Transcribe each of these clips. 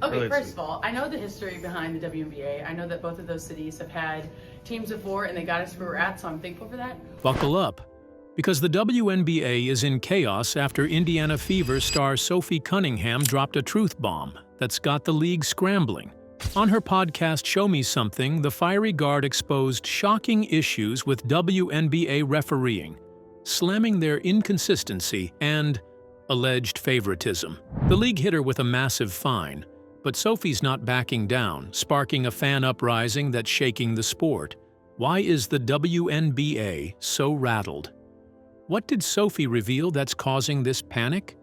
Okay, first of all, I know the history behind the WNBA. I know that both of those cities have had teams before and they got us where we're at, so I'm thankful for that. Buckle up, because the WNBA is in chaos after Indiana Fever star Sophie Cunningham dropped a truth bomb that's got the league scrambling. On her podcast Show Me Something, the fiery guard exposed shocking issues with WNBA refereeing, slamming their inconsistency and alleged favoritism. The league hit her with a massive fine, but Sophie's not backing down, sparking a fan uprising that's shaking the sport. Why is the WNBA so rattled? What did Sophie reveal that's causing this panic?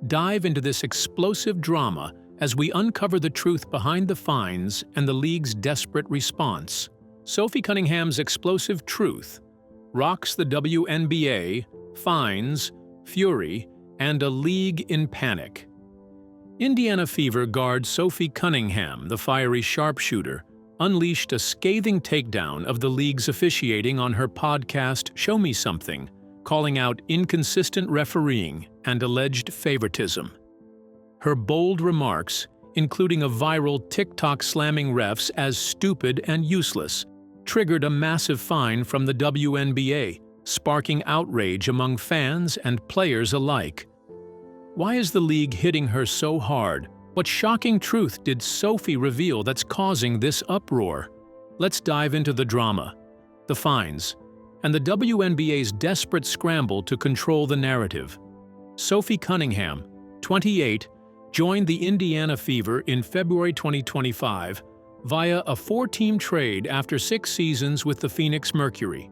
Dive into this explosive drama as we uncover the truth behind the fines and the league's desperate response. Sophie Cunningham's explosive truth rocks the WNBA, fines, fury, and a league in panic. Indiana Fever guard Sophie Cunningham, the fiery sharpshooter, unleashed a scathing takedown of the league's officiating on her podcast Show Me Something, calling out inconsistent refereeing and alleged favoritism. Her bold remarks, including a viral TikTok slamming refs as stupid and useless, triggered a massive fine from the WNBA, sparking outrage among fans and players alike. Why is the league hitting her so hard? What shocking truth did Sophie reveal that's causing this uproar? Let's dive into the drama, the fines, and the WNBA's desperate scramble to control the narrative. Sophie Cunningham, 28, joined the Indiana Fever in February 2025 via a 4-team trade after 6 seasons with the Phoenix Mercury.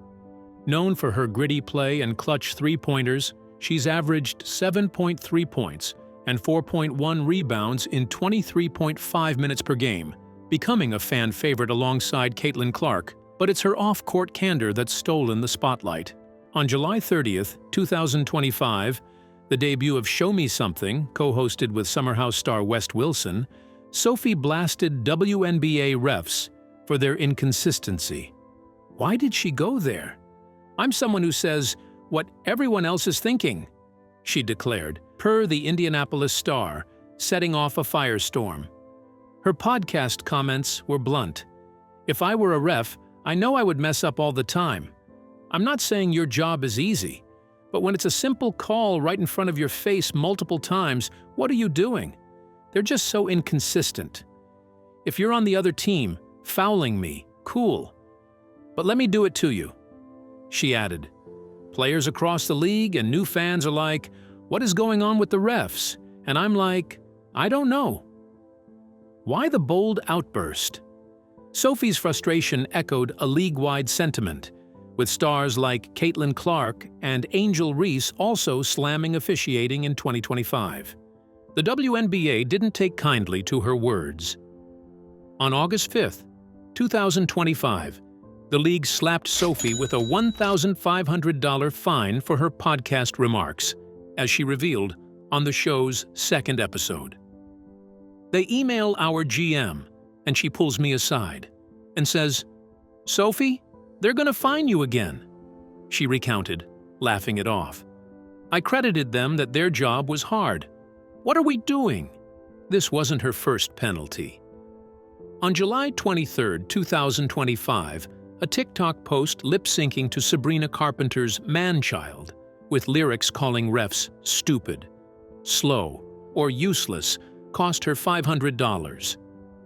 Known for her gritty play and clutch three-pointers, she's averaged 7.3 points and 4.1 rebounds in 23.5 minutes per game, becoming a fan favorite alongside Caitlin Clark. But it's her off-court candor that's stolen the spotlight. On July 30th, 2025, the debut of Show Me Something, co-hosted with Summer House star West Wilson, Sophie blasted WNBA refs for their inconsistency. Why did she go there? "I'm someone who says what everyone else is thinking," she declared, per the Indianapolis Star, setting off a firestorm. Her podcast comments were blunt. "If I were a ref, I know I would mess up all the time. I'm not saying your job is easy, but when it's a simple call right in front of your face multiple times, what are you doing? They're just so inconsistent. If you're on the other team, fouling me, cool. But let me do it to you," she added. Players across the league and new fans are like, "What is going on with the refs?" And I'm like, I don't know. Why the bold outburst? Sophie's frustration echoed a league-wide sentiment, with stars like Caitlin Clark and Angel Reese also slamming officiating in 2025. The WNBA didn't take kindly to her words. On August 5th, 2025, the league slapped Sophie with a $1,500 fine for her podcast remarks, as she revealed on the show's second episode. They email our GM, and she pulls me aside and says, "Sophie, they're gonna fine you again," she recounted, laughing it off. I credited them that their job was hard. What are we doing? This wasn't her first penalty. On July 23, 2025, a TikTok post lip-syncing to Sabrina Carpenter's Man-Child, with lyrics calling refs stupid, slow, or useless, cost her $500.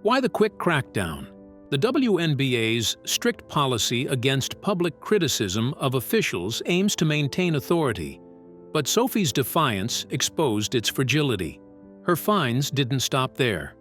Why the quick crackdown? The WNBA's strict policy against public criticism of officials aims to maintain authority, but Sophie's defiance exposed its fragility. Her fines didn't stop there.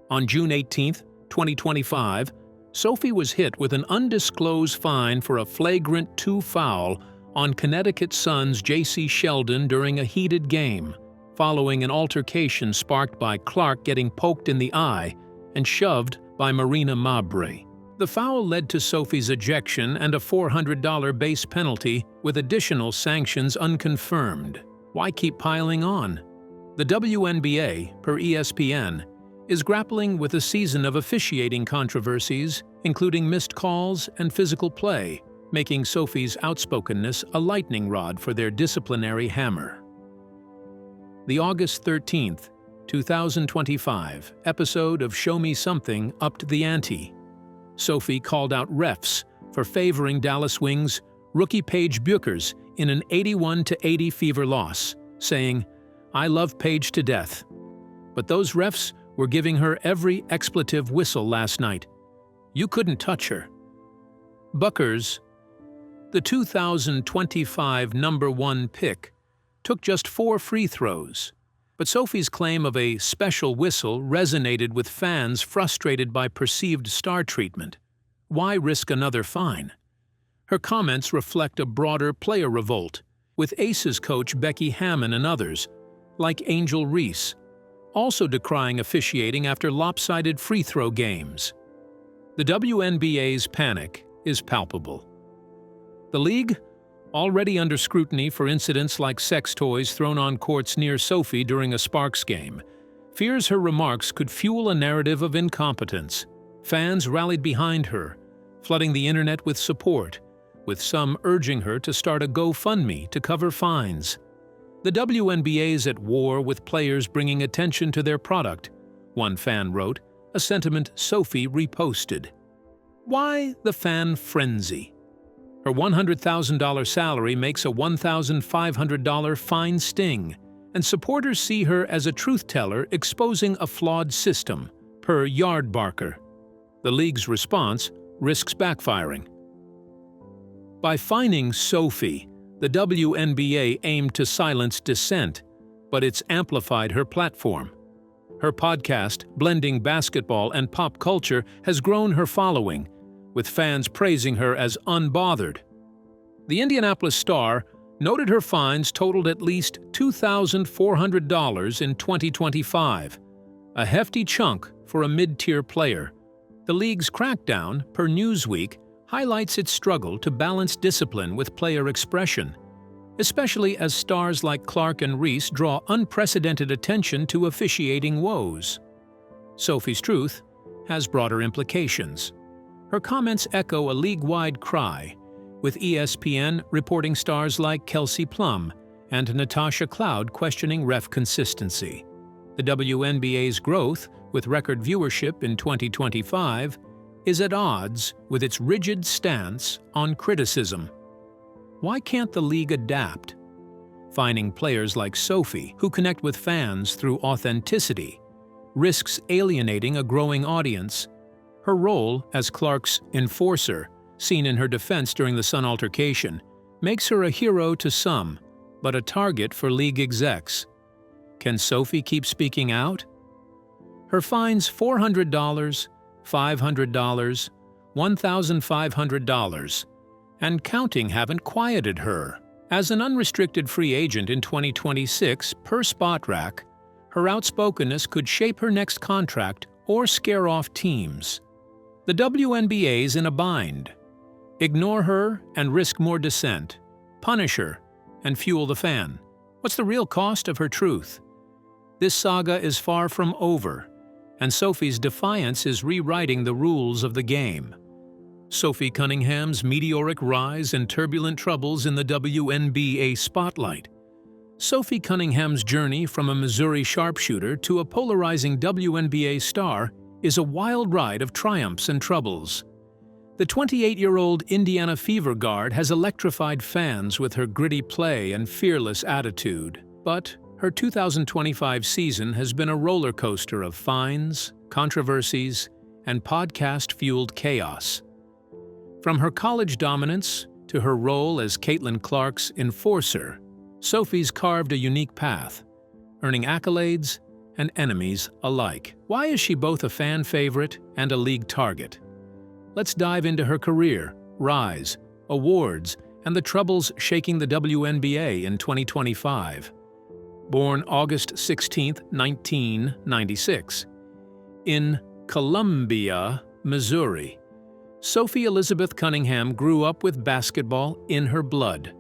On June 18, 2025, Sophie was hit with an undisclosed fine for a flagrant 2 foul on Connecticut Sun's J.C. Sheldon during a heated game, following an altercation sparked by Clark getting poked in the eye and shoved by Marina Mabre. The foul led to Sophie's ejection and a $400 base penalty, with additional sanctions unconfirmed. Why keep piling on? The WNBA, per ESPN, is grappling with a season of officiating controversies, including missed calls and physical play, making Sophie's outspokenness a lightning rod for their disciplinary hammer. The August 13, 2025 episode of Show Me Something upped the ante. Sophie called out refs for favoring Dallas Wings rookie Paige Bueckers in an 81-80 Fever loss, saying, "I love Paige to death. But those refs were giving her every expletive whistle last night. You couldn't touch her." Bueckers, the 2025 #1 pick, took just 4 free throws. But Sophie's claim of a special whistle resonated with fans frustrated by perceived star treatment. Why risk another fine? Her comments reflect a broader player revolt, with Aces coach Becky Hammon and others, like Angel Reese, also decrying officiating after lopsided free throw games. The WNBA's panic is palpable. The league, already under scrutiny for incidents like sex toys thrown on courts near Sophie during a Sparks game, fears her remarks could fuel a narrative of incompetence. Fans rallied behind her, flooding the internet with support, with some urging her to start a GoFundMe to cover fines. The WNBA's at war with players bringing attention to their product, one fan wrote, a sentiment Sophie reposted. Why the fan frenzy? Her $100,000 salary makes a $1,500 fine sting, and supporters see her as a truth-teller exposing a flawed system, per Yardbarker. The league's response risks backfiring. By fining Sophie, the WNBA aimed to silence dissent, but it's amplified her platform. Her podcast, blending basketball and pop culture, has grown her following, with fans praising her as unbothered. The Indianapolis Star noted her fines totaled at least $2,400 in 2025, a hefty chunk for a mid-tier player. The league's crackdown, per Newsweek, highlights its struggle to balance discipline with player expression, especially as stars like Clark and Reese draw unprecedented attention to officiating woes. Sophie's truth has broader implications. Her comments echo a league-wide cry, with ESPN reporting stars like Kelsey Plum and Natasha Cloud questioning ref consistency. The WNBA's growth, with record viewership in 2025, is at odds with its rigid stance on criticism. Why can't the league adapt? Finding players like Sophie, who connect with fans through authenticity, risks alienating a growing audience. Her role as Clark's enforcer, seen in her defense during the Sun altercation, makes her a hero to some, but a target for league execs. Can Sophie keep speaking out? Her fines $400, $500, $1,500, and counting haven't quieted her. As an unrestricted free agent in 2026 per Spotrac, her outspokenness could shape her next contract or scare off teams. The WNBA's in a bind. Ignore her and risk more dissent. Punish her and fuel the fan. What's the real cost of her truth? This saga is far from over, and Sophie's defiance is rewriting the rules of the game. Sophie Cunningham's meteoric rise and turbulent troubles in the WNBA spotlight. Sophie Cunningham's journey from a Missouri sharpshooter to a polarizing WNBA star is a wild ride of triumphs and troubles. The 28-year-old Indiana Fever guard has electrified fans with her gritty play and fearless attitude, but her 2025 season has been a roller coaster of fines, controversies, and podcast-fueled chaos. From her college dominance to her role as Caitlin Clark's enforcer, Sophie's carved a unique path, earning accolades and enemies alike. Why is she both a fan favorite and a league target? Let's dive into her career, rise, awards, and the troubles shaking the WNBA in 2025. Born August 16, 1996, in Columbia, Missouri, Sophie Elizabeth Cunningham grew up with basketball in her blood.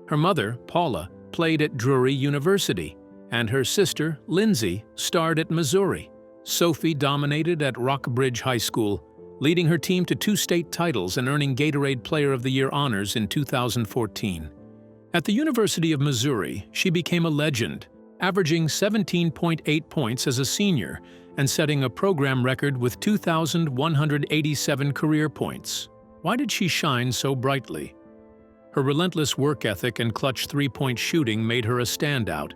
Her mother, Paula, played at Drury University, and her sister, Lindsay, starred at Missouri. Sophie dominated at Rockbridge High School, leading her team to 2 state titles and earning Gatorade Player of the Year honors in 2014. At the University of Missouri, she became a legend, averaging 17.8 points as a senior and setting a program record with 2,187 career points. Why did she shine so brightly? Her relentless work ethic and clutch three-point shooting made her a standout,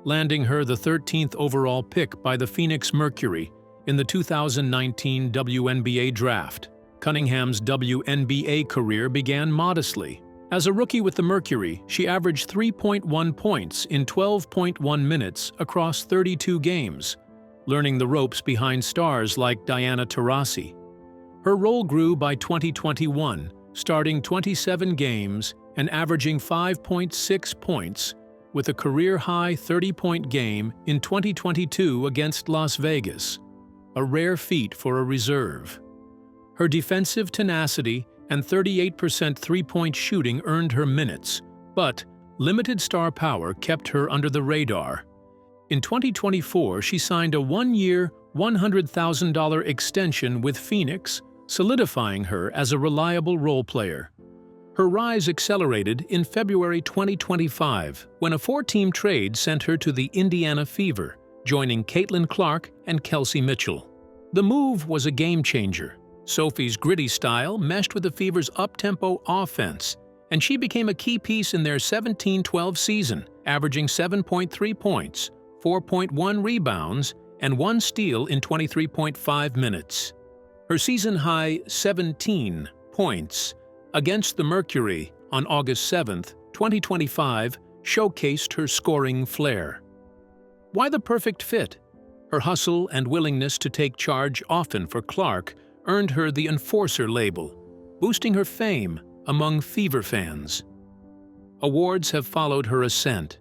landing her the 13th overall pick by the Phoenix Mercury in the 2019 WNBA draft. Cunningham's WNBA career began modestly. As a rookie with the Mercury, she averaged 3.1 points in 12.1 minutes across 32 games, learning the ropes behind stars like Diana Taurasi. Her role grew by 2021, starting 27 games and averaging 5.6 points, with a career-high 30-point game in 2022 against Las Vegas, a rare feat for a reserve. Her defensive tenacity and 38% three-point shooting earned her minutes, but limited star power kept her under the radar. In 2024, she signed a one-year, $100,000 extension with Phoenix, solidifying her as a reliable role player. Her rise accelerated in February 2025 when a four-team trade sent her to the Indiana Fever, joining Caitlin Clark and Kelsey Mitchell. The move was a game-changer. Sophie's gritty style meshed with the Fever's up-tempo offense, and she became a key piece in their 17-12 season, averaging 7.3 points, 4.1 rebounds, and 1 steal in 23.5 minutes. Her season-high 17 points against the Mercury on August 7, 2025, showcased her scoring flair. Why the perfect fit? Her hustle and willingness to take charge often for Clark earned her the Enforcer label, boosting her fame among Fever fans. Awards have followed her ascent.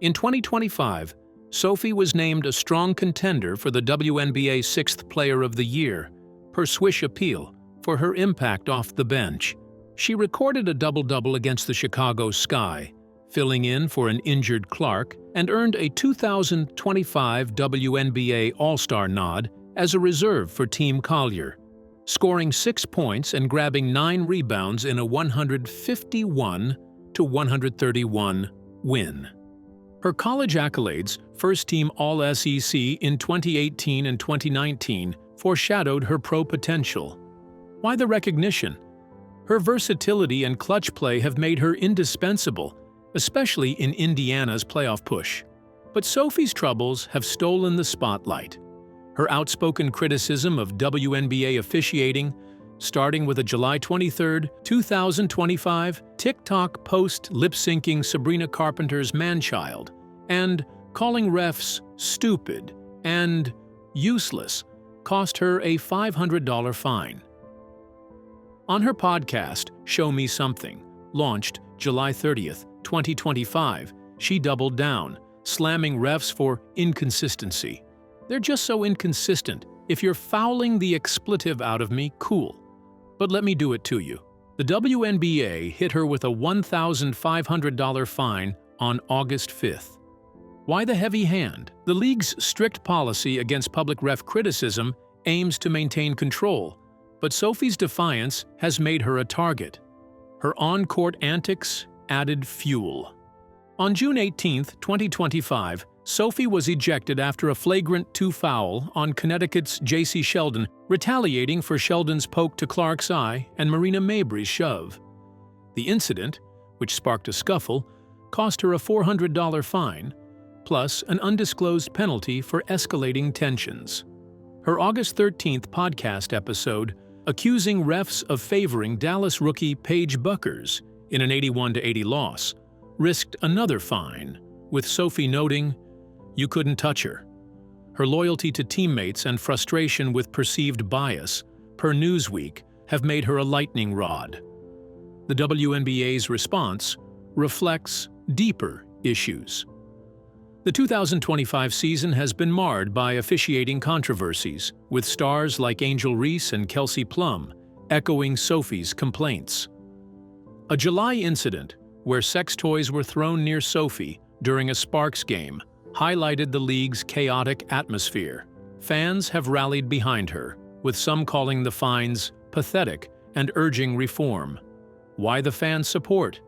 In 2025, Sophie was named a strong contender for the WNBA 6th Player of the Year, per Swish Appeal, for her impact off the bench. She recorded a double-double against the Chicago Sky, filling in for an injured Clark, and earned a 2025 WNBA All-Star nod as a reserve for Team Collier, scoring 6 points and grabbing 9 rebounds in a 151-131 win. Her college accolades, first-team All-SEC in 2018 and 2019, foreshadowed her pro potential. Why the recognition? Her versatility and clutch play have made her indispensable, especially in Indiana's playoff push. But Sophie's troubles have stolen the spotlight. Her outspoken criticism of WNBA officiating, starting with a July 23, 2025 TikTok post lip-syncing Sabrina Carpenter's Man-Child, and calling refs stupid and useless, cost her a $500 fine. On her podcast, Show Me Something, launched July 30, 2025, she doubled down, slamming refs for inconsistency. They're just so inconsistent. If you're fouling the expletive out of me, cool. But let me do it to you. The WNBA hit her with a $1,500 fine on August 5th. Why the heavy hand? The league's strict policy against public ref criticism aims to maintain control, but Sophie's defiance has made her a target. Her on-court antics added fuel. On June 18, 2025, Sophie was ejected after a flagrant 2 foul on Connecticut's J.C. Sheldon, retaliating for Sheldon's poke to Clark's eye and Marina Mabrey's shove. The incident, which sparked a scuffle, cost her a $400 fine, plus an undisclosed penalty for escalating tensions. Her August 13th podcast episode, accusing refs of favoring Dallas rookie Paige Buckers in an 81-80 loss, risked another fine, with Sophie noting, "You couldn't touch her." Her loyalty to teammates and frustration with perceived bias, per Newsweek, have made her a lightning rod. The WNBA's response reflects deeper issues. The 2025 season has been marred by officiating controversies, with stars like Angel Reese and Kelsey Plum echoing Sophie's complaints. A July incident, where sex toys were thrown near Sophie during a Sparks game, highlighted the league's chaotic atmosphere. Fans have rallied behind her, with some calling the fines pathetic and urging reform. Why the fan support?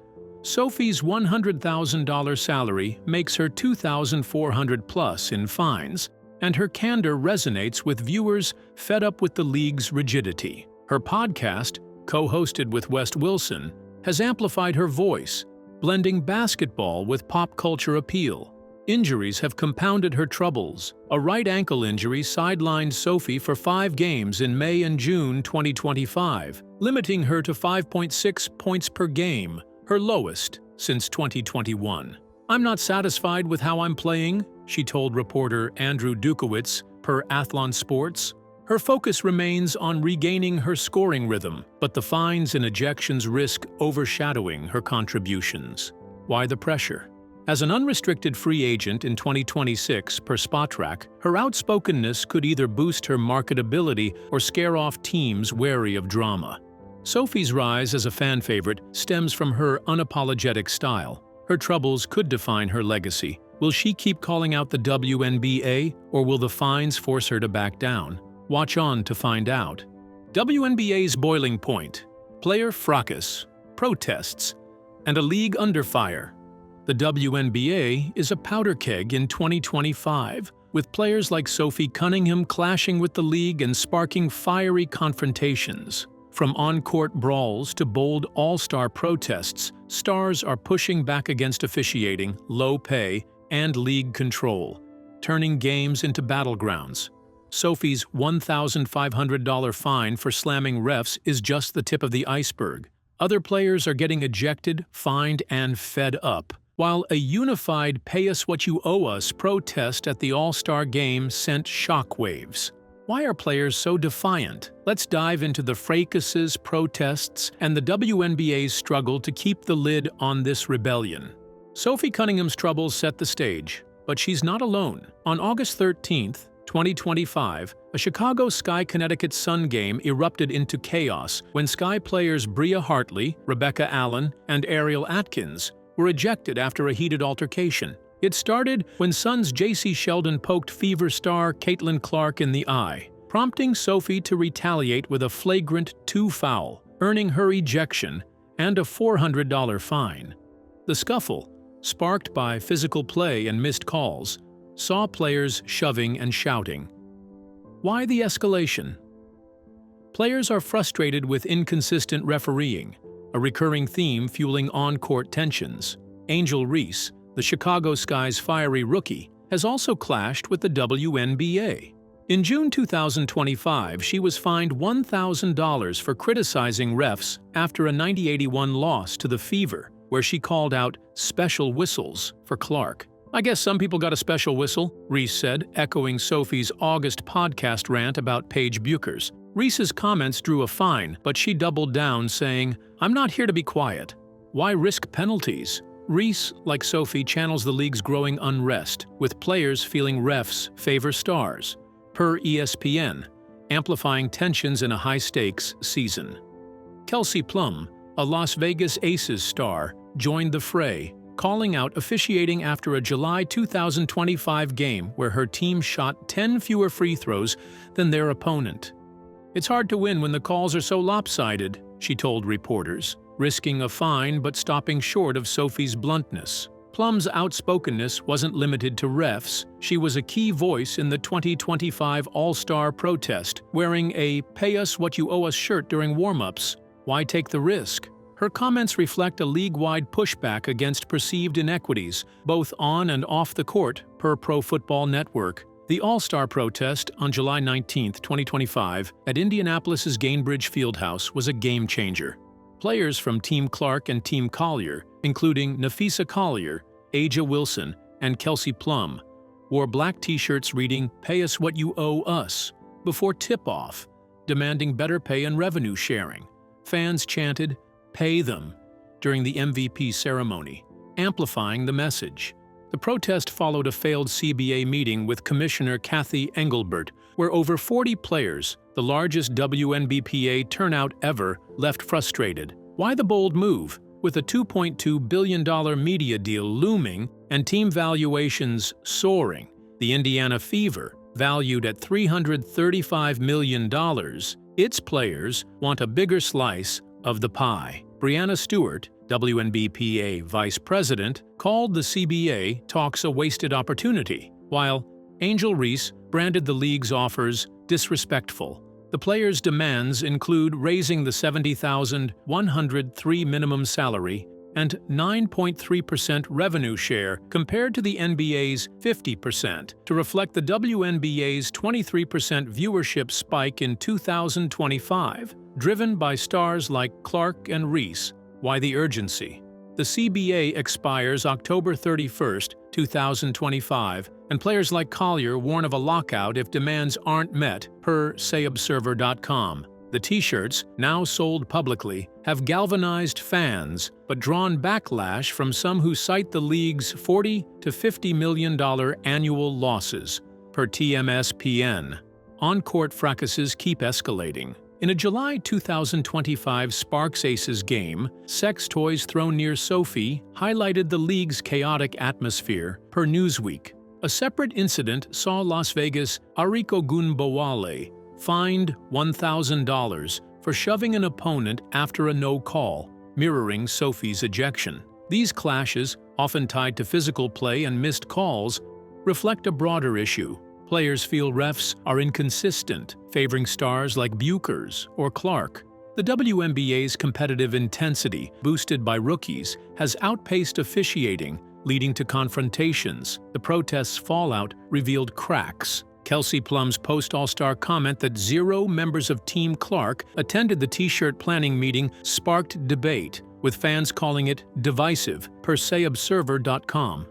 Sophie's $100,000 salary makes her $2,400 plus in fines, and her candor resonates with viewers fed up with the league's rigidity. Her podcast, co-hosted with West Wilson, has amplified her voice, blending basketball with pop culture appeal. Injuries have compounded her troubles. A right ankle injury sidelined Sophie for 5 games in May and June 2025, limiting her to 5.6 points per game, her lowest since 2021. "I'm not satisfied with how I'm playing," she told reporter Andrew Dukowitz per Athlon Sports. Her focus remains on regaining her scoring rhythm, but the fines and ejections risk overshadowing her contributions. Why the pressure? As an unrestricted free agent in 2026 per Spotrac, her outspokenness could either boost her marketability or scare off teams wary of drama. Sophie's rise as a fan favorite stems from her unapologetic style. Her troubles could define her legacy. Will she keep calling out the WNBA, or will the fines force her to back down? Watch on to find out. WNBA's boiling point: player fracas, protests, and a league under fire. The WNBA is a powder keg in 2025, with players like Sophie Cunningham clashing with the league and sparking fiery confrontations. From on-court brawls to bold all-star protests, stars are pushing back against officiating, low pay, and league control, turning games into battlegrounds. Sophie's $1,500 fine for slamming refs is just the tip of the iceberg. Other players are getting ejected, fined, and fed up, while a unified pay-us-what-you-owe-us protest at the All-Star Game sent shockwaves. Why are players so defiant? Let's dive into the fracases, protests, and the WNBA's struggle to keep the lid on this rebellion. Sophie Cunningham's troubles set the stage, but she's not alone. On August 13, 2025, a Chicago Sky-Connecticut Sun game erupted into chaos when Sky players Bria Hartley, Rebecca Allen, and Ariel Atkins were ejected after a heated altercation. It started when Suns' J.C. Sheldon poked Fever star Caitlin Clark in the eye, prompting Sophie to retaliate with a flagrant 2 foul, earning her ejection and a $400 fine. The scuffle, sparked by physical play and missed calls, saw players shoving and shouting. Why the escalation? Players are frustrated with inconsistent refereeing, a recurring theme fueling on-court tensions. Angel Reese, the Chicago Sky's fiery rookie, has also clashed with the WNBA. In June 2025, she was fined $1,000 for criticizing refs after a 90-81 loss to the Fever, where she called out special whistles for Clark. "I guess some people got a special whistle," Reese said, echoing Sophie's August podcast rant about Paige Buchers. Reese's comments drew a fine, but she doubled down, saying, "I'm not here to be quiet. Why risk penalties?" Reese, like Sophie, channels the league's growing unrest, with players feeling refs favor stars, per ESPN, amplifying tensions in a high-stakes season. Kelsey Plum, a Las Vegas Aces star, joined the fray, calling out officiating after a July 2025 game where her team shot 10 fewer free throws than their opponent. "It's hard to win when the calls are so lopsided," she told reporters, risking a fine but stopping short of Sophie's bluntness. Plum's outspokenness wasn't limited to refs. She was a key voice in the 2025 All-Star protest, wearing a pay-us-what-you-owe-us shirt during warm-ups. Why take the risk? Her comments reflect a league-wide pushback against perceived inequities, both on and off the court, per Pro Football Network. The All-Star protest on July 19, 2025, at Indianapolis's Gainbridge Fieldhouse was a game-changer. Players from Team Clark and Team Collier, including Nafisa Collier, Aja Wilson, and Kelsey Plum, wore black t-shirts reading "Pay us what you owe us" before tip-off, demanding better pay and revenue sharing. Fans chanted, "Pay them," during the MVP ceremony, amplifying the message. The protest followed a failed CBA meeting with Commissioner Kathy Engelbert, where over 40 players, the largest WNBPA turnout ever, left frustrated. Why the bold move? With a $2.2 billion media deal looming and team valuations soaring, the Indiana Fever, valued at $335 million, its players want a bigger slice of the pie. Brianna Stewart, WNBPA Vice President, called the CBA talks a wasted opportunity, while Angel Reese branded the league's offers disrespectful. The players' demands include raising the $70,103 minimum salary and 9.3% revenue share compared to the NBA's 50% to reflect the WNBA's 23% viewership spike in 2025, driven by stars like Clark and Reese. Why the urgency? The CBA expires October 31, 2025, and players like Collier warn of a lockout if demands aren't met, per sayobserver.com. The T-shirts, now sold publicly, have galvanized fans, but drawn backlash from some who cite the league's $40 to $50 million annual losses, per TMSPN. On-court fracases keep escalating. In a July 2025 Sparks Aces game, sex toys thrown near Sophie highlighted the league's chaotic atmosphere, per Newsweek. A separate incident saw Las Vegas' Ariko Gunbowale fined $1,000 for shoving an opponent after a no-call, mirroring Sophie's ejection. These clashes, often tied to physical play and missed calls, reflect a broader issue. Players feel refs are inconsistent, favoring stars like Buchers or Clark. The WNBA's competitive intensity, boosted by rookies, has outpaced officiating, leading to confrontations. The protests' fallout revealed cracks. Kelsey Plum's post-All-Star comment that 0 members of Team Clark attended the T-shirt planning meeting sparked debate, with fans calling it divisive, per sayobserver.com.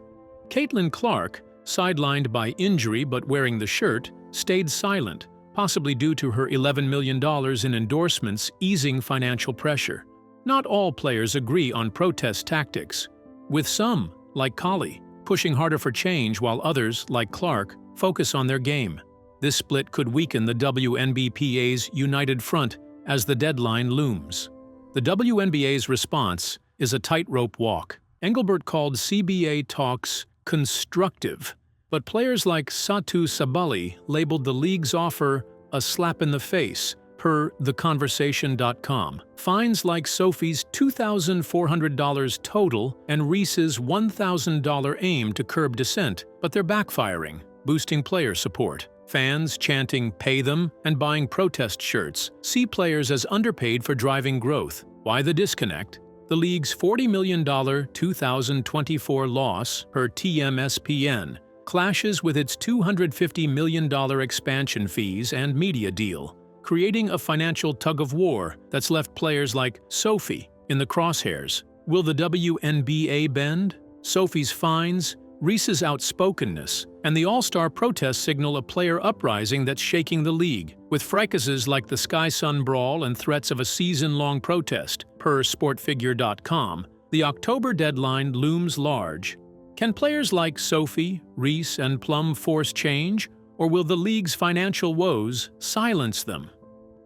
Caitlin Clark, sidelined by injury but wearing the shirt, stayed silent, possibly due to her $11 million in endorsements easing financial pressure. Not all players agree on protest tactics, with some, like Collie, pushing harder for change while others, like Clark, focus on their game. This split could weaken the WNBPA's united front as the deadline looms. The WNBA's response is a tightrope walk. Engelbert called CBA talks constructive, but players like Satu Sabali labeled the league's offer a slap in the face, per theconversation.com. Fines like Sophie's $2,400 total and Reese's $1,000 aim to curb dissent, but they're backfiring, boosting player support. Fans chanting "pay them" and buying protest shirts see players as underpaid for driving growth. Why the disconnect? The league's $40 million 2024 loss, per TMSPN, clashes with its $250 million expansion fees and media deal, creating a financial tug-of-war that's left players like Sophie in the crosshairs. Will the WNBA bend? Sophie's fines, Reese's outspokenness, and the All-Star protest signal a player uprising that's shaking the league, with fracases like the Sky Sun Brawl and threats of a season-long protest, per sportfigure.com. The October deadline looms large. Can players like Sophie, Reese, and Plum force change, or will the league's financial woes silence them?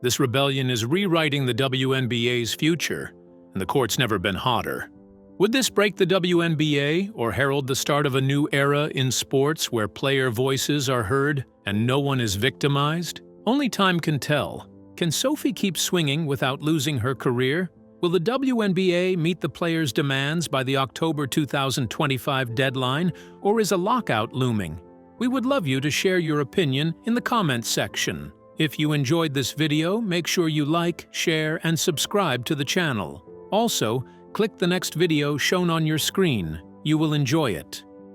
This rebellion is rewriting the WNBA's future, and the court's never been hotter. Would this break the WNBA or herald the start of a new era in sports where player voices are heard and no one is victimized? Only time can tell. Can Sophie keep swinging without losing her career? Will the WNBA meet the players' demands by the October 2025 deadline, or is a lockout looming? We would love you to share your opinion in the comments section. If you enjoyed this video, make sure you like, share, and subscribe to the channel. Also, click the next video shown on your screen. You will enjoy it.